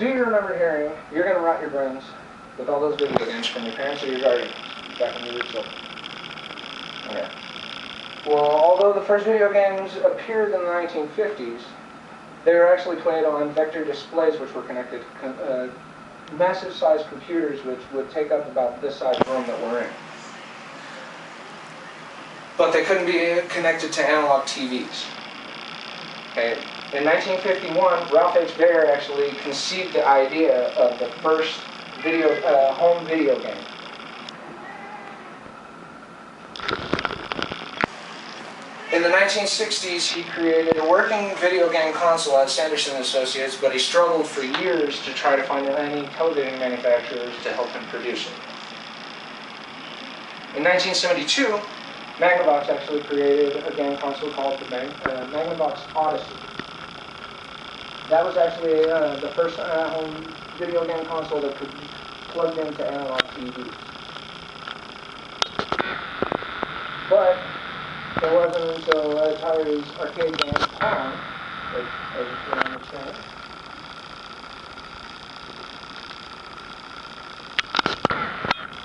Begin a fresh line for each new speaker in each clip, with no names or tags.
Do you remember hearing, "You're going to rot your brains with all those video games" from your parents or your guardians back when you were children? Okay. Well, although the first video games appeared in the 1950s, they were actually played on vector displays which were connected to massive-sized computers which would take up about this size room that we're in. But they couldn't be connected to analog TVs. Okay. In 1951, Ralph H. Baer actually conceived the idea of the first home video game. In the 1960s, he created a working video game console at Sanderson Associates, but he struggled for years to try to find any television manufacturers to help him produce it. In 1972, Magnavox actually created a game console called the Magnavox Odyssey. That was actually the first home video game console that could be plugged into analog TVs. But it wasn't until Atari's arcade game Pong, which, as you can understand,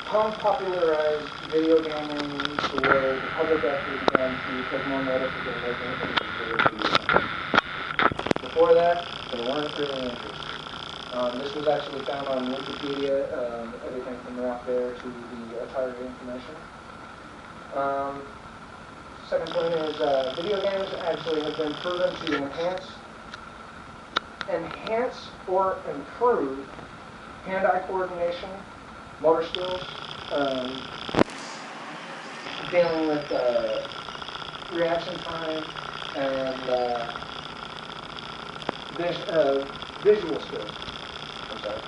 Pong popularized video gaming to where the public actually began to take more notice of the American industry. Before that, they weren't really interested. This was actually found on Wikipedia, everything from Ralph Baer to the Atari information. Second point is video games actually have been proven to enhance or improve hand-eye coordination, motor skills, dealing with reaction time, and visual skills. I'm sorry.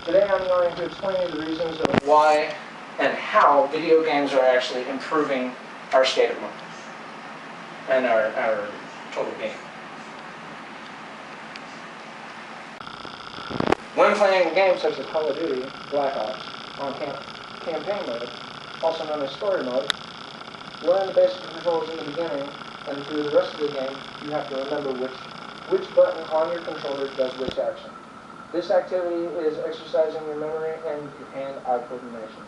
Today I'm going to explain the reasons of why and how video games are actually improving our state of mind and our total game. When playing games such as Call of Duty, Black Ops, on campaign mode, also known as story mode, learn the basic controls in the beginning, and through the rest of the game, you have to remember which button on your controller does which action. This activity is exercising your memory and your hand-eye coordination.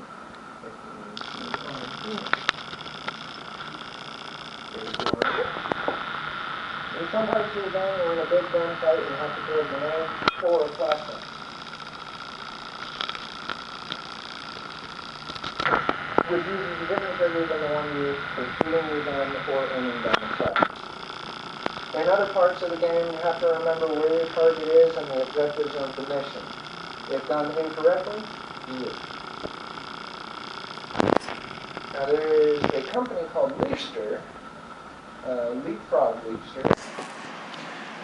In some parts of the game, you're in a big gunfight and you have to throw a grenade or a flashbang. Which uses a different trigger than the one used for shooting your gun or aiming down the sight. In other parts of the game, you have to remember where your target is and the objectives of the mission. If done incorrectly, you lose. Now there is a company called Leapster, Leapfrog Leapster,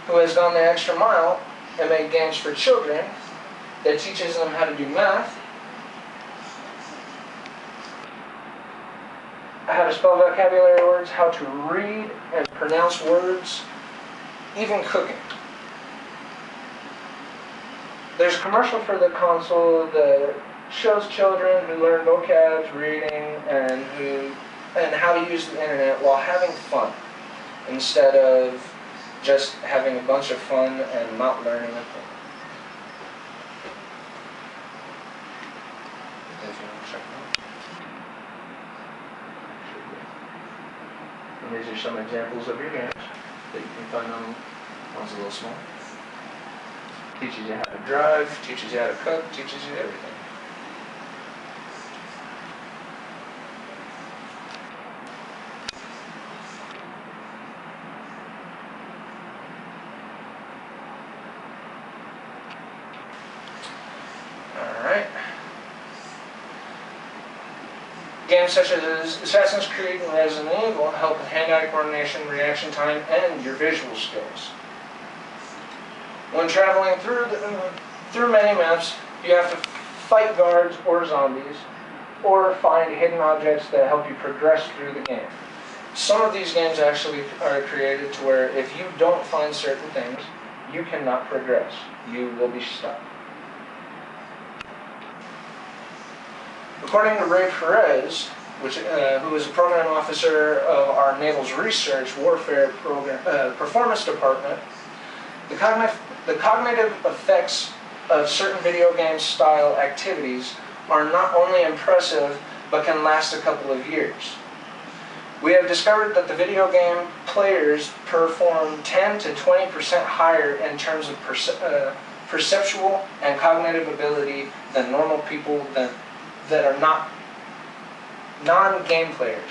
who has gone the extra mile and made games for children that teaches them how to do math, how to spell vocabulary words, how to read and pronounce words, even cooking. There's a commercial for the console that shows children who learn vocabs, reading, and how to use the internet while having fun, instead of just having a bunch of fun and not learning a thing. And these are some examples of your games that you can find on one's a little small. Teaches you how to drive, teaches you how to cook, teaches you everything. Alright. Games such as Assassin's Creed and Resident Evil help with hand-eye coordination, reaction time, and your visual skills. When traveling through many maps, you have to fight guards or zombies, or find hidden objects that help you progress through the game. Some of these games actually are created to where if you don't find certain things, you cannot progress. You will be stuck. According to Ray Perez, who is a program officer of our Naval's Research Warfare Program, Performance Department, The cognitive effects of certain video game style activities are not only impressive, but can last a couple of years. We have discovered that the video game players perform 10 to 20% higher in terms of perceptual and cognitive ability than normal people that are not non-game players.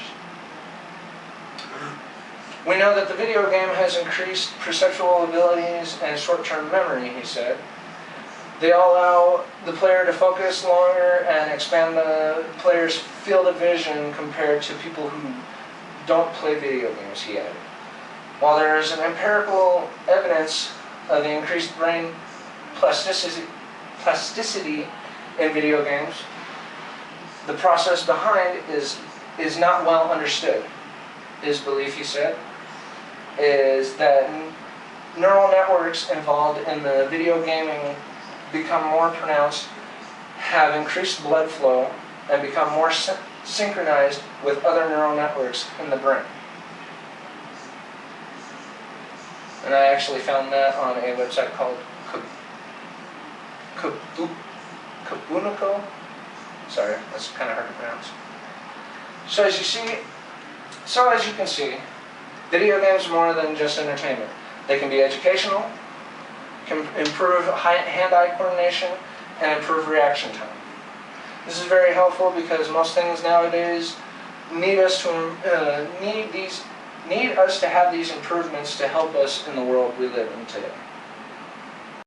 We know that the video game has increased perceptual abilities and short-term memory, he said. They allow the player to focus longer and expand the player's field of vision compared to people who don't play video games, he added. While there is an empirical evidence of the increased brain plasticity in video games, the process behind is not well understood. His belief, he said, is that neural networks involved in the video gaming become more pronounced, have increased blood flow, and become more synchronized with other neural networks in the brain. And I actually found that on a website called Kabunico. Sorry, that's kind of hard to pronounce. So as you can see, video games are more than just entertainment. They can be educational, can improve hand-eye coordination, and improve reaction time. This is very helpful because most things nowadays need us to have these improvements to help us in the world we live in today.